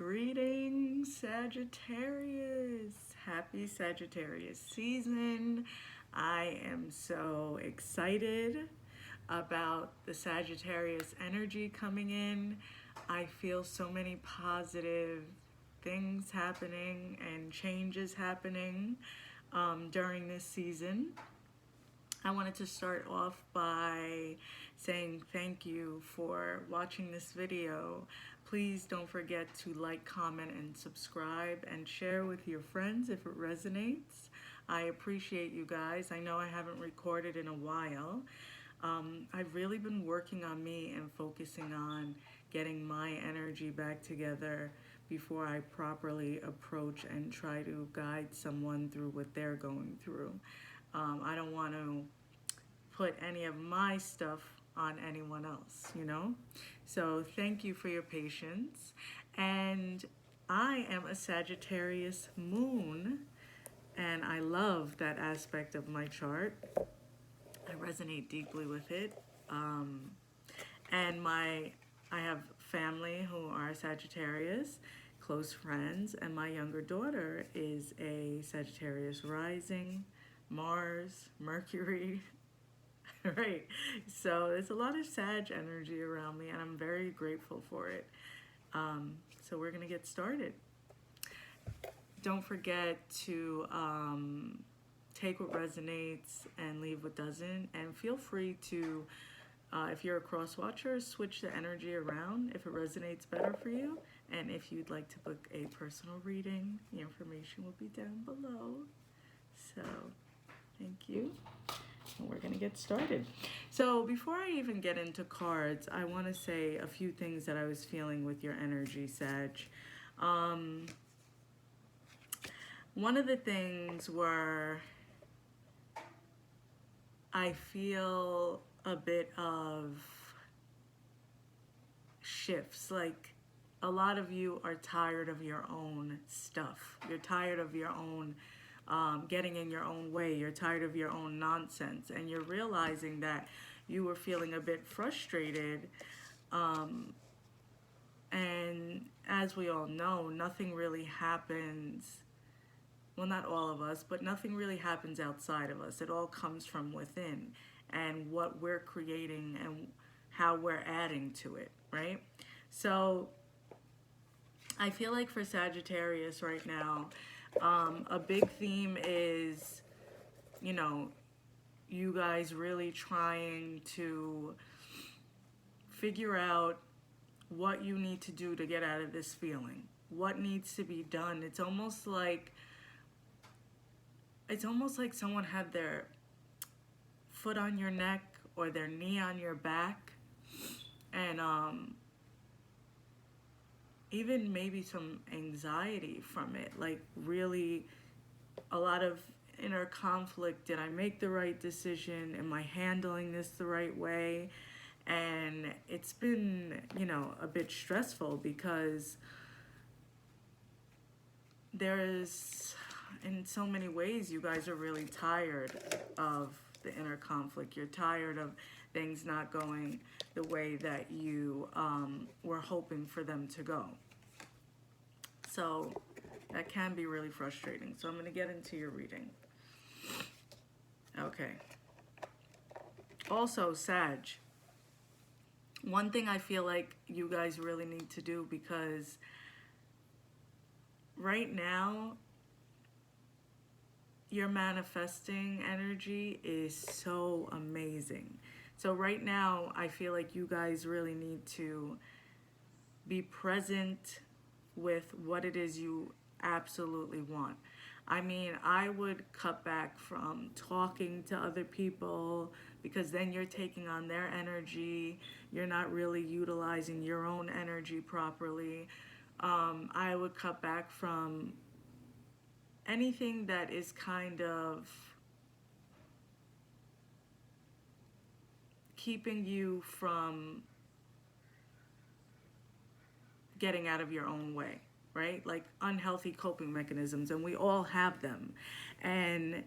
Greetings, Sagittarius. Happy Sagittarius season. I am so excited about the Sagittarius energy coming in. I feel so many positive things happening and changes happening during this season. I wanted to start off by saying thank you for watching this video. Please don't forget to like, comment, and subscribe, and share with your friends if it resonates. I appreciate you guys. I know I haven't recorded in a while. I've really been working on me and focusing on getting my energy back together before I properly approach and try to guide someone through what they're going through. I don't want to put any of my stuff on anyone else, you know? So thank you for your patience. And I am a Sagittarius moon, and I love that aspect of my chart. I resonate deeply with it. And I have family who are Sagittarius, close friends, and my younger daughter is a Sagittarius rising, Mars, Mercury. Right. So there's a lot of Sag energy around me, and I'm very grateful for it. So we're going to get started. Don't forget to take what resonates and leave what doesn't. And feel free to, if you're a cross watcher, switch the energy around if it resonates better for you. And if you'd like to book a personal reading, the information will be down below. So thank you. And we're going to get started. So before I even get into cards, I want to say a few things that I was feeling with your energy, Sag. One of the things were I feel a bit of shifts. Like a lot of you are tired of your own stuff. You're tired of your own getting in your own way. You're tired of your own nonsense, and you're realizing that you were feeling a bit frustrated. And as we all know, nothing really happens. Well, not all of us, but nothing really happens outside of us. It all comes from within, and what we're creating and how we're adding to it, right? So I feel like for Sagittarius right now, a big theme is, you know, you guys really trying to figure out what you need to do to get out of this feeling. What needs to be done. It's almost like someone had their foot on your neck or their knee on your back, and even maybe some anxiety from it, like really a lot of inner conflict. Did I make the right decision? Am I handling this the right way? And it's been, you know, a bit stressful because there's, in so many ways, you guys are really tired of the inner conflict. You're tired of things not going the way that you were hoping for them to go. So that can be really frustrating. So I'm going to get into your reading. Okay. Also, Sag, one thing I feel like you guys really need to do, because right now your manifesting energy is so amazing. So right now I feel like you guys really need to be present with what it is you absolutely want. I mean, I would cut back from talking to other people, because then you're taking on their energy. You're not really utilizing your own energy properly. I would cut back from anything that is kind of keeping you from getting out of your own way, right? Like unhealthy coping mechanisms, and we all have them. And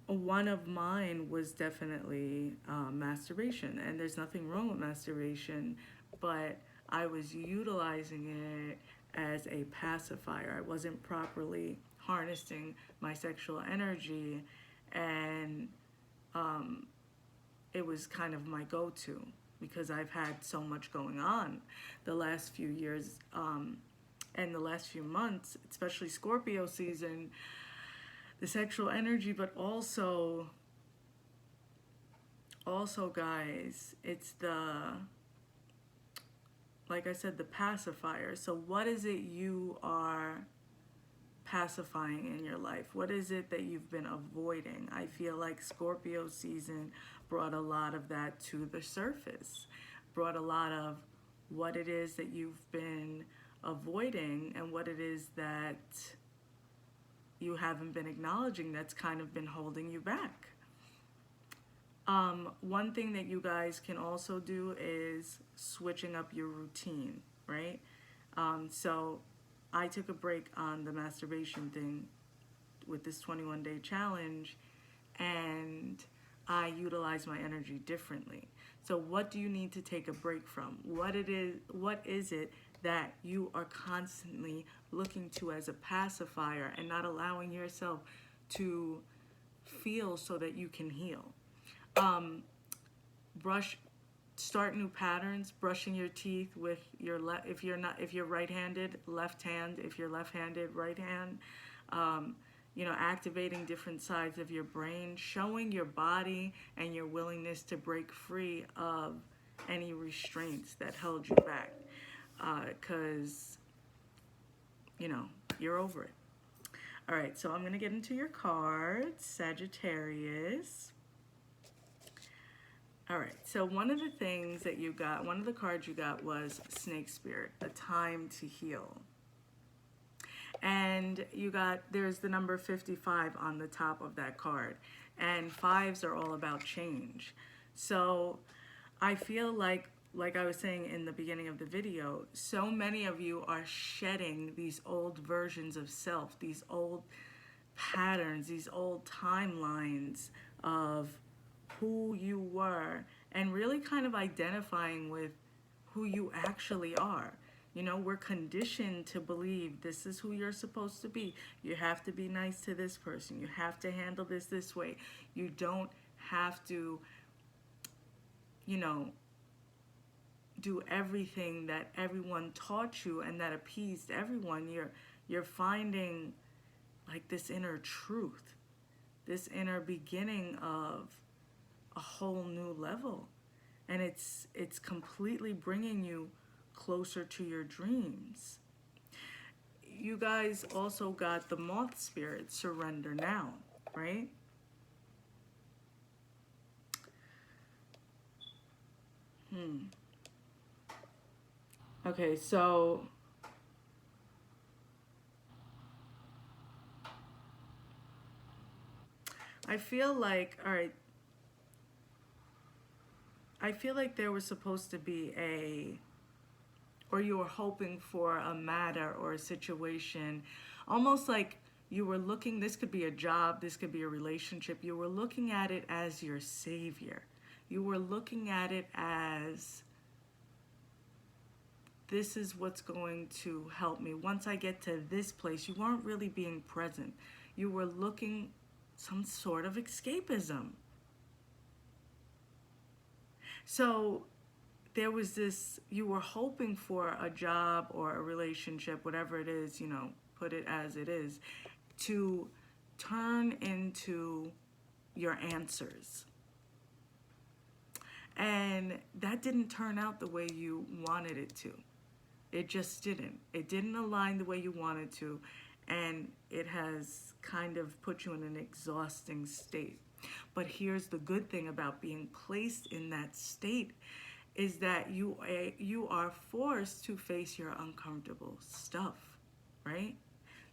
one of mine was definitely masturbation, and there's nothing wrong with masturbation, but I was utilizing it as a pacifier. I wasn't properly harnessing my sexual energy, and it was kind of my go-to because I've had so much going on the last few years, and the last few months, especially Scorpio season, the sexual energy, but also guys, it's like I said, the pacifier. So what is it you are pacifying in your life? What is it that you've been avoiding? I feel like Scorpio season brought a lot of that to the surface, brought a lot of what it is that you've been avoiding and what it is that you haven't been acknowledging that's kind of been holding you back. One thing that you guys can also do is switching up your routine, right? So I took a break on the masturbation thing with this 21-day challenge, and I utilize my energy differently. So what do you need to take a break from? What is it that you are constantly looking to as a pacifier and not allowing yourself to feel so that you can heal? Start new patterns, brushing your teeth with your if you're right-handed, left hand, if you're left-handed, right hand. Activating different sides of your brain, showing your body and your willingness to break free of any restraints that held you back, because you're over it. All right, so I'm going to get into your cards, Sagittarius. All right, so one of the things that you got, one of the cards you got was Snake Spirit, a time to heal. And there's the number 55 on the top of that card. And fives are all about change. So I feel like I was saying in the beginning of the video, so many of you are shedding these old versions of self, these old patterns, these old timelines of who you were, and really kind of identifying with who you actually are. We're conditioned to believe this is who you're supposed to be. You have to be nice to this person. You have to handle this way. You don't have to, do everything that everyone taught you and that appeased everyone. You're finding like this inner truth, this inner beginning of a whole new level, and it's completely bringing you closer to your dreams. You guys also got the Moth Spirit, surrender now, right? Okay, so I feel like, all right, I feel like there was supposed to be or you were hoping for a matter or a situation, almost like you were looking, this could be a job, this could be a relationship, you were looking at it as your savior. You were looking at it as, this is what's going to help me. Once I get to this place, you weren't really being present. You were looking some sort of escapism. So there was this, you were hoping for a job or a relationship, whatever it is, put it as it is, to turn into your answers. And that didn't turn out the way you wanted it to. It just didn't. It didn't align the way you wanted to, and it has kind of put you in an exhausting state. But here's the good thing about being placed in that state is that you are forced to face your uncomfortable stuff, right?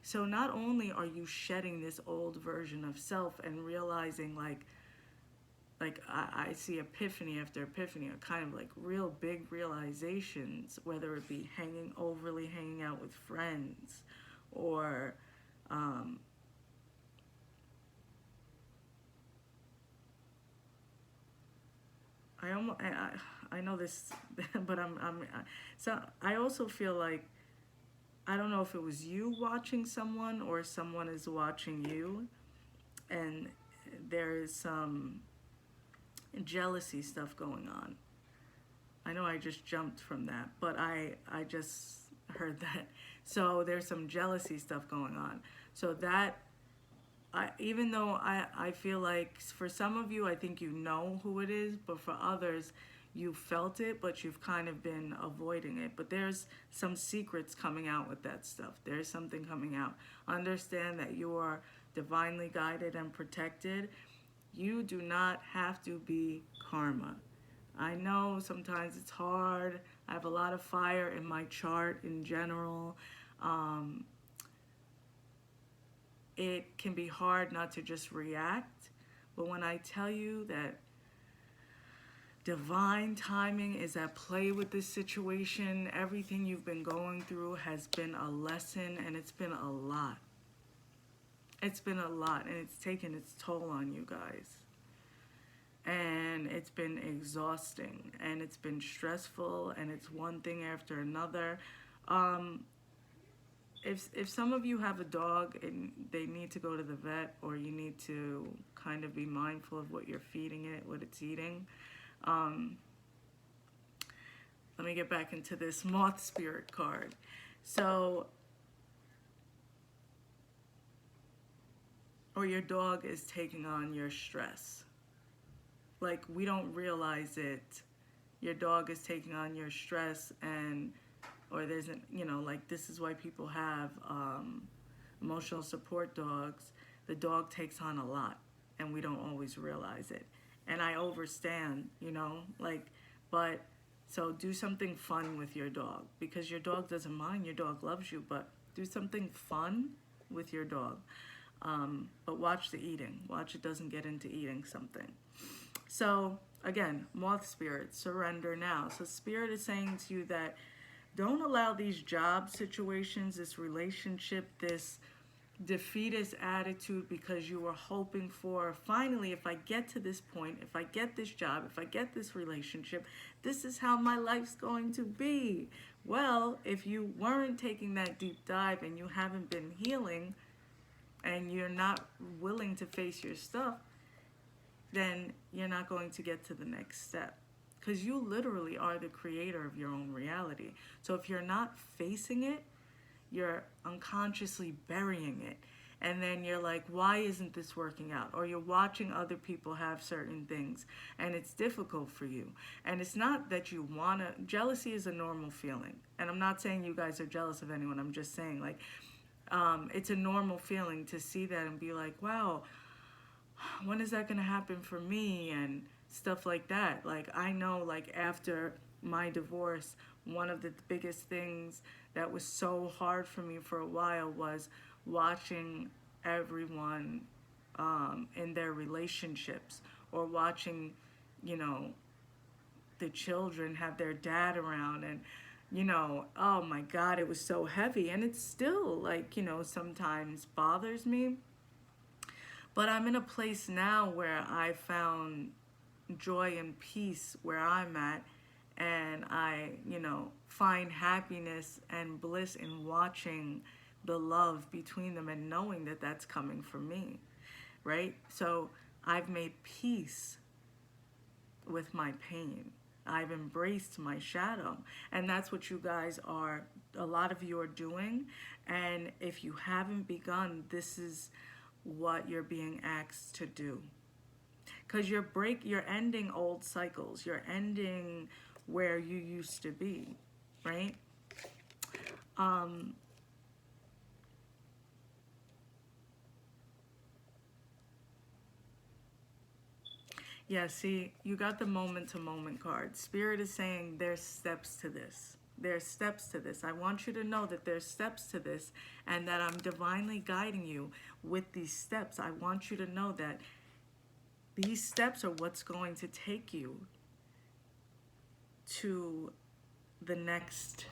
So not only are you shedding this old version of self and realizing like I see epiphany after epiphany, or kind of like real big realizations, whether it be overly hanging out with friends, or I know this, but so I also feel like I don't know if it was you watching someone or someone is watching you, and there is some jealousy stuff going on. I know I just jumped from that, but I just heard that. So there's some jealousy stuff going on. So that even though I feel like for some of you, I think you know who it is, but for others, you felt it, but you've kind of been avoiding it. But there's some secrets coming out with that stuff. There's something coming out. Understand that you are divinely guided and protected. You do not have to be karma. I know sometimes it's hard. I have a lot of fire in my chart in general. Um, it can be hard not to just react. But when I tell you that divine timing is at play with this situation, everything you've been going through has been a lesson, and it's been a lot. It's been a lot, and it's taken its toll on you guys. And it's been exhausting, and it's been stressful, and it's one thing after another. Um, if some of you have a dog and they need to go to the vet, or you need to kind of be mindful of what you're feeding it, what it's eating. Let me get back into this moth spirit card. So, or your dog is taking on your stress. Like, we don't realize it. Your dog is taking on your stress, and or there's an, like, this is why people have emotional support dogs. The dog takes on a lot, and we don't always realize it. And I overstand, like, but so do something fun with your dog, because your dog doesn't mind. Your dog loves you, but do something fun with your dog. But watch the eating. Watch it doesn't get into eating something. So again, moth spirit, surrender now. So spirit is saying to you that don't allow these job situations, this relationship, this defeatist attitude, because you were hoping for, finally, if I get to this point, if I get this job, if I get this relationship, this is how my life's going to be. Well, if you weren't taking that deep dive and you haven't been healing and you're not willing to face your stuff, then you're not going to get to the next step. Because you literally are the creator of your own reality. So if you're not facing it, you're unconsciously burying it. And then you're like, why isn't this working out? Or you're watching other people have certain things, and it's difficult for you. And it's not that you want to, jealousy is a normal feeling. And I'm not saying you guys are jealous of anyone. I'm just saying, like, it's a normal feeling to see that and be like, wow, when is that going to happen for me, and stuff like that. Like, I know, like, after my divorce, one of the biggest things that was so hard for me for a while was watching everyone in their relationships, or watching, the children have their dad around, and oh my God, it was so heavy. And it still, like, sometimes bothers me. But I'm in a place now where I found joy and peace where I'm at, and I, find happiness and bliss in watching the love between them and knowing that that's coming from me, right? So I've made peace with my pain. I've embraced my shadow, and that's what you guys are, a lot of you are doing. And if you haven't begun, this is what you're being asked to do, because you're ending old cycles, you're ending where you used to be, right? Yeah, see, you got the moment to moment card. Spirit is saying there's steps to this. There's steps to this. I want you to know that there's steps to this, and that I'm divinely guiding you with these steps. I want you to know that these steps are what's going to take you to the next,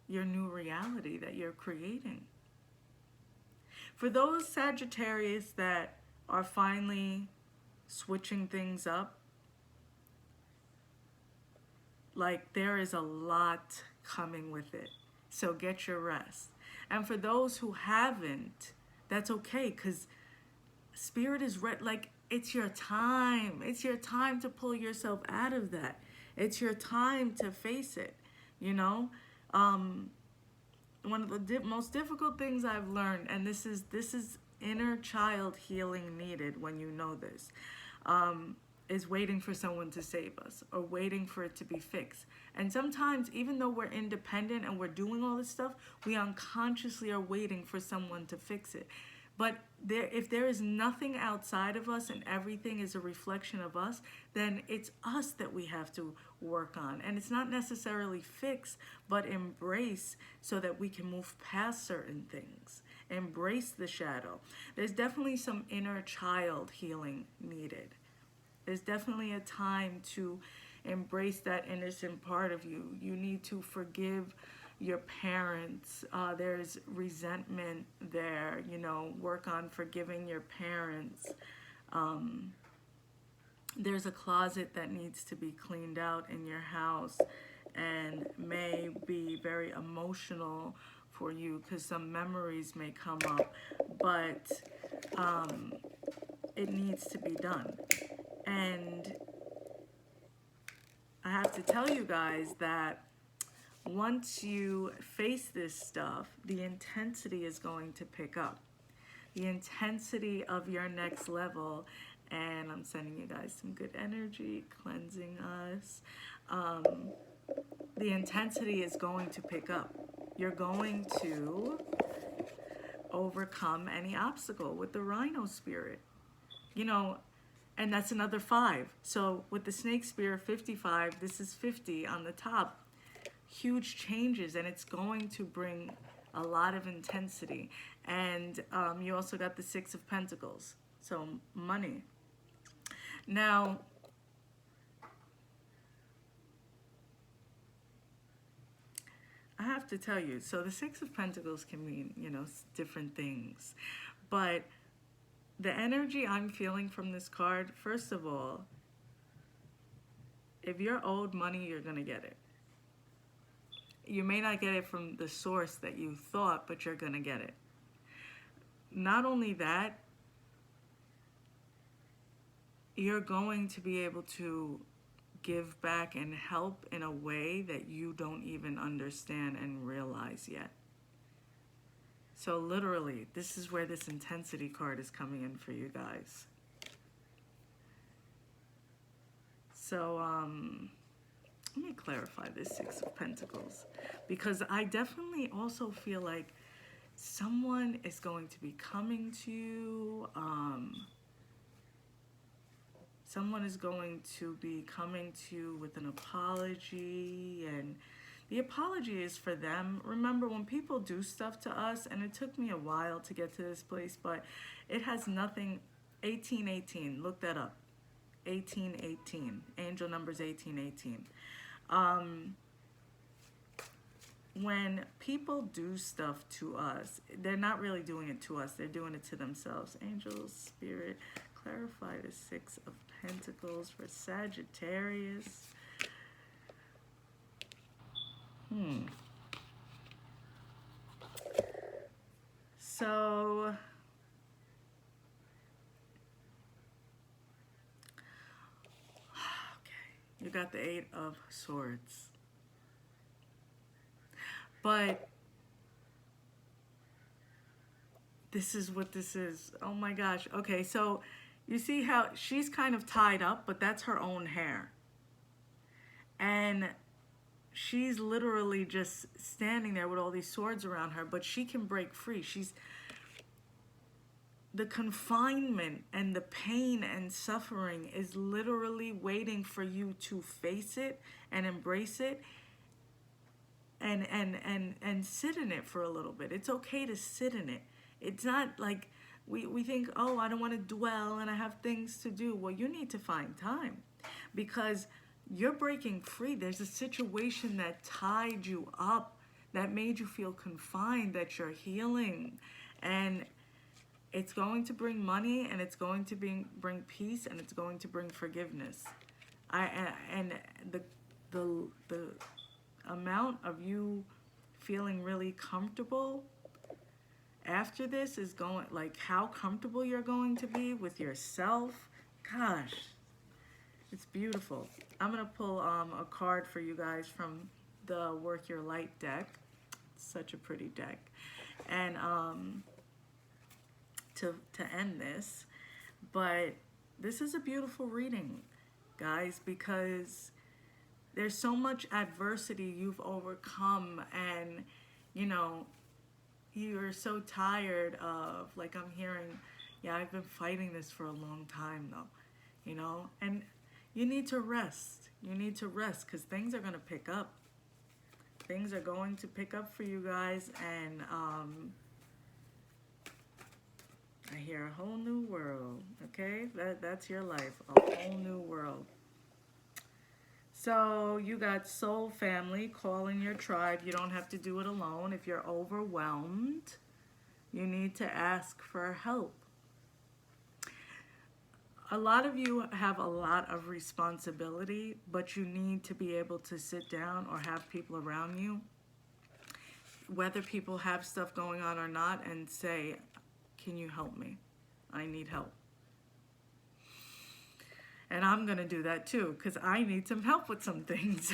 your new reality that you're creating. For those Sagittarius that are finally switching things up, like, there is a lot coming with it. So get your rest. And for those who haven't, that's okay, because Spirit is like, it's your time. It's your time to pull yourself out of that. It's your time to face it, you know? One of the most difficult things I've learned, and this is inner child healing needed when you know this, is waiting for someone to save us or waiting for it to be fixed. And sometimes, even though we're independent and we're doing all this stuff, we unconsciously are waiting for someone to fix it. But if there is nothing outside of us and everything is a reflection of us, then it's us that we have to work on. And it's not necessarily fix, but embrace, so that we can move past certain things. Embrace the shadow. There's definitely some inner child healing needed. There's definitely a time to embrace that innocent part of you. You need to forgive your parents. There's resentment there, you know, work on forgiving your parents. There's a closet that needs to be cleaned out in your house and may be very emotional for you because some memories may come up, but it needs to be done. And I have to tell you guys that once you face this stuff, the intensity is going to pick up. The intensity of your next level, and I'm sending you guys some good energy, cleansing us. The intensity is going to pick up. You're going to overcome any obstacle with the rhino spirit. You know, and that's another 5. So with the snake spirit, 55, this is 50 on the top. Huge changes, and it's going to bring a lot of intensity. And you also got the 6 of Pentacles, so money. Now, I have to tell you, so the 6 of Pentacles can mean, you know, different things. But the energy I'm feeling from this card, first of all, if you're owed money, you're going to get it. You may not get it from the source that you thought, but you're going to get it. Not only that, you're going to be able to give back and help in a way that you don't even understand and realize yet. So literally, this is where this intensity card is coming in for you guys. So, let me clarify this 6 of Pentacles, because I definitely also feel like someone is going to be coming to you. Someone is going to be coming to you with an apology, and the apology is for them. Remember, when people do stuff to us, and it took me a while to get to this place, but it has nothing. 1818, look that up. 1818, angel numbers 1818. When people do stuff to us, they're not really doing it to us, they're doing it to themselves. Angel, spirit, clarify the 6 of Pentacles for Sagittarius. So, you got the 8 of Swords. But this is what this is. Oh my gosh. Okay, so you see how she's kind of tied up, but that's her own hair. And she's literally just standing there with all these swords around her, but she can break free. The confinement and the pain and suffering is literally waiting for you to face it and embrace it and sit in it for a little bit. It's okay to sit in it. It's not like we think, oh, I don't want to dwell and I have things to do. Well, you need to find time, because you're breaking free. There's a situation that tied you up, that made you feel confined, that you're healing. And it's going to bring money, and it's going to bring peace, and it's going to bring forgiveness. And the amount of you feeling really comfortable after this is going, like how comfortable you're going to be with yourself. Gosh, it's beautiful. I'm going to pull a card for you guys from the Work Your Light deck. It's such a pretty deck. And to end this, but this is a beautiful reading, guys, because there's so much adversity you've overcome, and you know, you're so tired of, like I'm hearing, yeah, I've been fighting this for a long time though, you know, and you need to rest. You need to rest because things are going to pick up. Things are going to pick up for you guys, and I hear a whole new world, okay? That's your life, a whole new world. So you got soul family, calling your tribe. You don't have to do it alone. If you're overwhelmed, you need to ask for help. A lot of you have a lot of responsibility, but you need to be able to sit down or have people around you, whether people have stuff going on or not, and say, can you help me? I need help. And I'm going to do that too, because I need some help with some things.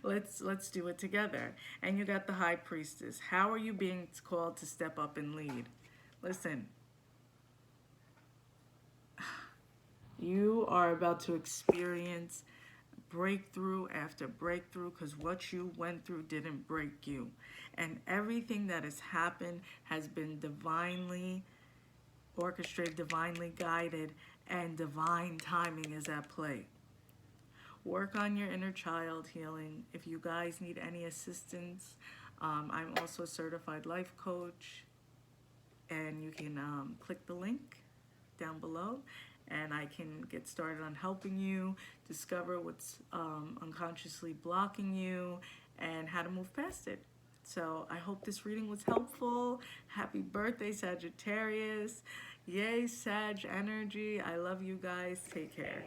Let's do it together. And you got the High Priestess. How are you being called to step up and lead? Listen, you are about to experience breakthrough after breakthrough, because what you went through didn't break you. And everything that has happened has been divinely orchestrated, divinely guided, and divine timing is at play. Work on your inner child healing. If you guys need any assistance, I'm also a certified life coach, and you can click the link down below, and I can get started on helping you discover what's unconsciously blocking you and how to move past it. So I hope this reading was helpful. Happy birthday, Sagittarius. Yay, Sag energy. I love you guys. Take care.